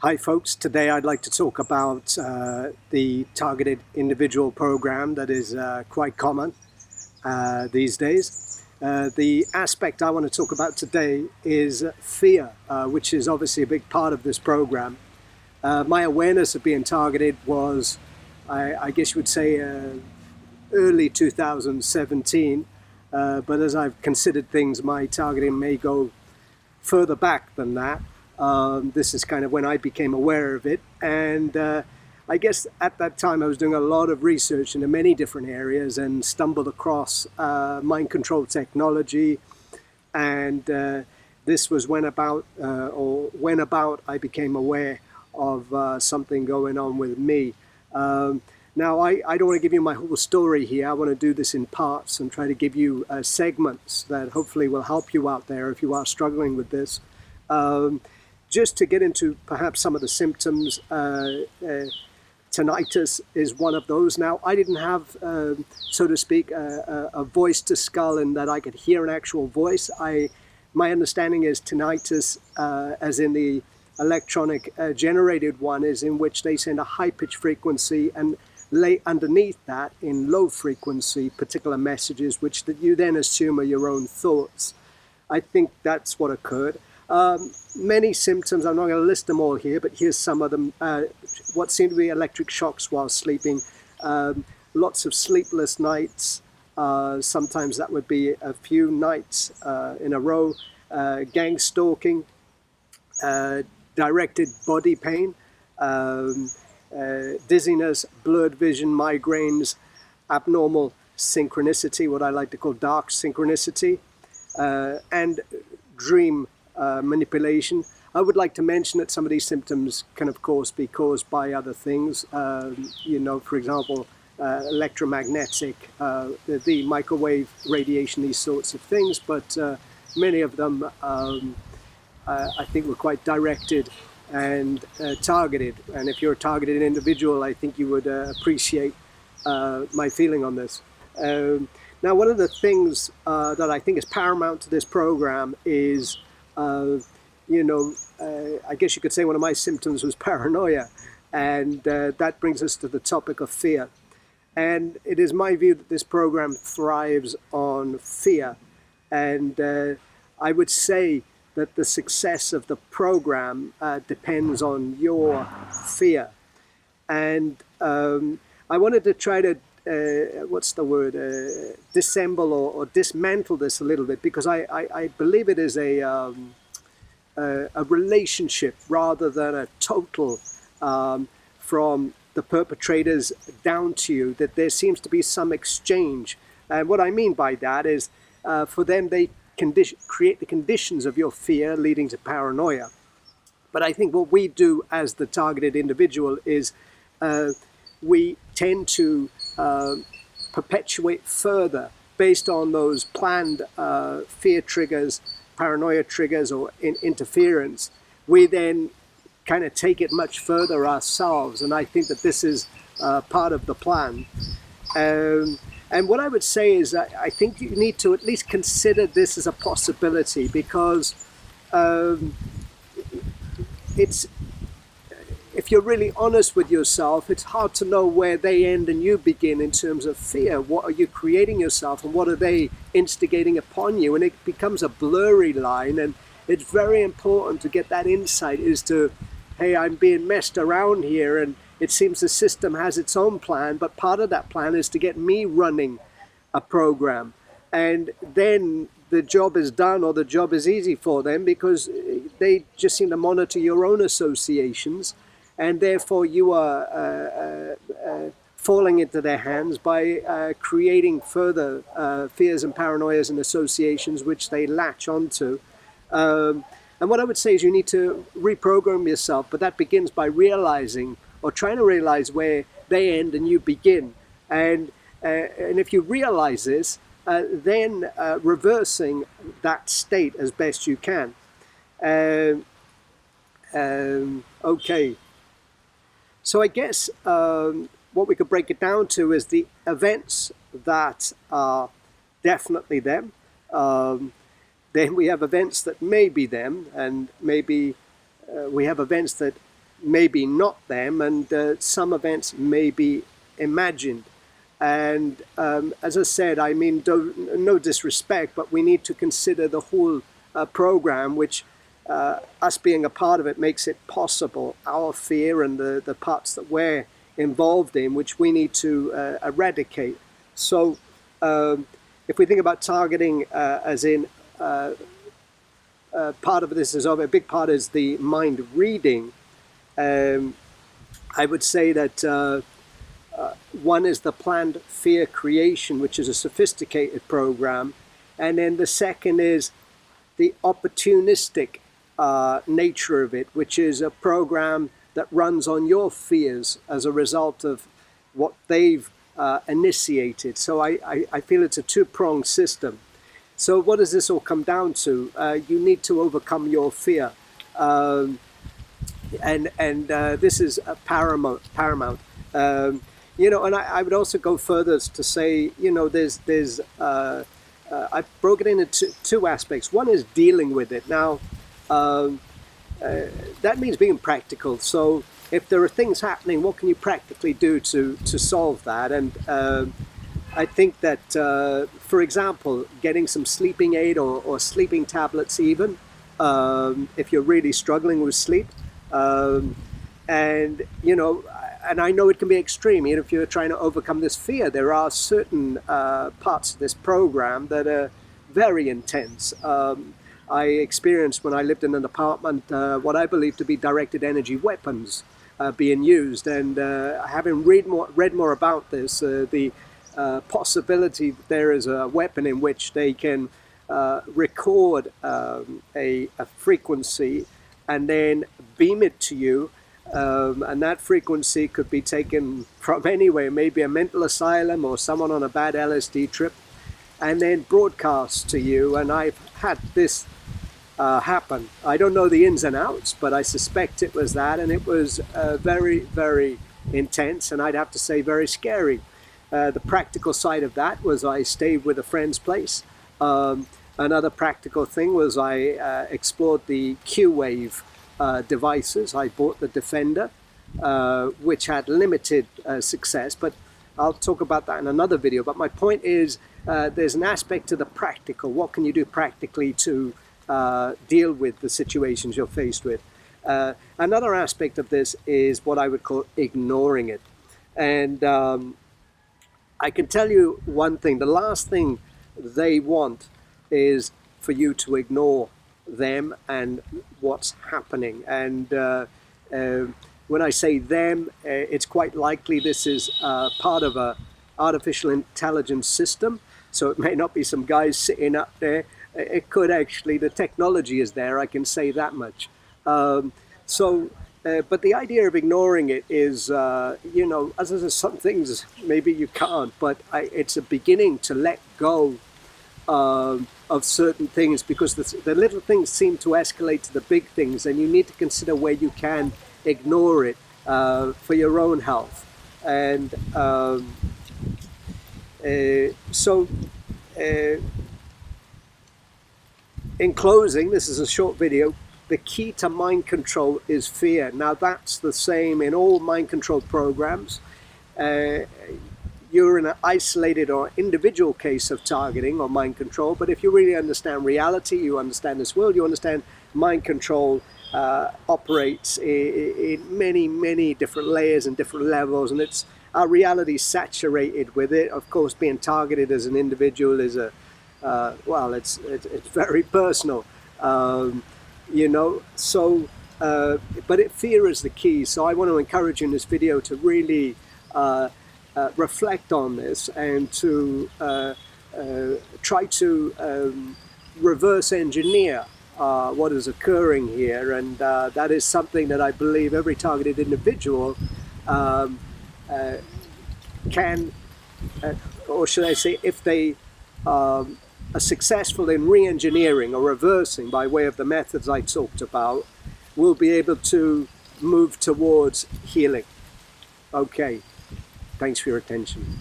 Hi folks, today I'd like to talk about the targeted individual program that is quite common these days. The aspect I want to talk about today is fear, which is obviously a big part of this program. My awareness of being targeted was, I guess you would say, early 2017, but as I've considered things, my targeting may go further back than that. This is kind of when I became aware of it. And I guess at that time I was doing a lot of research into many different areas and stumbled across mind control technology. And this was when about I became aware of something going on with me. Now, I don't want to give you my whole story here. I want to do this in parts and try to give you segments that hopefully will help you out there if you are struggling with this. Just to get into perhaps some of the symptoms, tinnitus is one of those. Now, I didn't have, so to speak, a voice to skull in that I could hear an actual voice. My understanding is tinnitus, as in the electronic generated one, is in which they send a high-pitched frequency and lay underneath that in low frequency particular messages, which that you then assume are your own thoughts. I think that's what occurred. Many symptoms, I'm not going to list them all here, but here's some of them. What seem to be electric shocks while sleeping, lots of sleepless nights, sometimes that would be a few nights in a row, gang stalking, directed body pain, dizziness, blurred vision, migraines, abnormal synchronicity, what I like to call dark synchronicity, and dream manipulation. I would like to mention that some of these symptoms can, of course, be caused by other things. For example, electromagnetic, the microwave radiation, these sorts of things. But many of them, I think, were quite directed and targeted. And if you're a targeted individual, I think you would appreciate my feeling on this. Now, one of the things that I think is paramount to this program is I guess you could say one of my symptoms was paranoia, and that brings us to the topic of fear. And it is my view that this program thrives on fear, and I would say that the success of the program depends on your fear. And I wanted to try to disassemble or dismantle this a little bit, because I believe it is a relationship rather than a total from the perpetrators down to you, that there seems to be some exchange. And what I mean by that is for them, they create the conditions of your fear leading to paranoia. But I think what we do as the targeted individual is we tend to perpetuate further based on those planned fear triggers, paranoia triggers, or interference. We then kind of take it much further ourselves, and I think that this is part of the plan. And what I would say is that I think you need to at least consider this as a possibility, because if you're really honest with yourself, it's hard to know where they end and you begin in terms of fear. What are you creating yourself, and what are they instigating upon you? And it becomes a blurry line, and it's very important to get that insight as to, hey, I'm being messed around here, and it seems the system has its own plan, but part of that plan is to get me running a program. And then the job is done, or the job is easy for them, because they just seem to monitor your own associations, and therefore you are falling into their hands by creating further fears and paranoias and associations which they latch onto. And what I would say is you need to reprogram yourself, but that begins by realizing, or trying to realize, where they end and you begin. And if you realize this, then reversing that state as best you can. Okay. So I guess what we could break it down to is the events that are definitely them. Then we have events that may be them, and maybe we have events that maybe not them, and some events may be imagined. And as I said, I mean, no disrespect, but we need to consider the whole program, which us being a part of it makes it possible. Our fear and the parts that we're involved in, which we need to eradicate. So if we think about targeting as in part of this is a big part is the mind reading. I would say that one is the planned fear creation, which is a sophisticated program, and then the second is the opportunistic nature of it, which is a program that runs on your fears as a result of what they've initiated. So I feel it's a two-pronged system. So what does this all come down to? You need to overcome your fear. And this is paramount. You know, and I would also go further to say, you know, I've broken it into two aspects. One is dealing with it. Now, that means being practical. So if there are things happening, what can you practically do to solve that? And I think that, for example, getting some sleeping aid or sleeping tablets even, if you're really struggling with sleep. And, you know, and I know it can be extreme. Even if you're trying to overcome this fear, there are certain parts of this program that are very intense. I experienced when I lived in an apartment what I believe to be directed energy weapons being used. And having read more about this, the possibility that there is a weapon in which they can record a frequency and then beam it to you. And that frequency could be taken from anywhere, maybe a mental asylum or someone on a bad LSD trip, and then broadcast to you. And I've had this happen. I don't know the ins and outs, but I suspect it was that, and it was very, very intense, and I'd have to say very scary. The practical side of that was I stayed with a friend's place. Another practical thing was I explored the Q-Wave devices. I bought the Defender, which had limited success, but I'll talk about that in another video. But my point is there's an aspect to the practical. What can you do practically to deal with the situations you're faced with? Another aspect of this is what I would call ignoring it. And I can tell you one thing. The last thing they want is for you to ignore them and what's happening. And when I say them, it's quite likely this is part of a artificial intelligence system. So it may not be some guys sitting up there. It could actually, the technology is there, I can say that much. But the idea of ignoring it is, you know, as I said, some things maybe you can't, but it's a beginning to let go of certain things, because the little things seem to escalate to the big things, and you need to consider where you can ignore it for your own health. And in closing, this is a short video. The key to mind control is fear. Now that's the same in all mind control programs. You're in an isolated or individual case of targeting or mind control, but if you really understand reality, you understand this world, you understand mind control operates in many, many different layers and different levels, and our reality is saturated with it. Of course, being targeted as an individual is well, it's very personal, you know. So, but fear is the key. So I want to encourage you in this video to really reflect on this and to try to reverse engineer what is occurring here, and that is something that I believe every targeted individual can, or should I say, if they are successful in re-engineering or reversing by way of the methods I talked about, will be able to move towards healing. Okay. Thanks for your attention.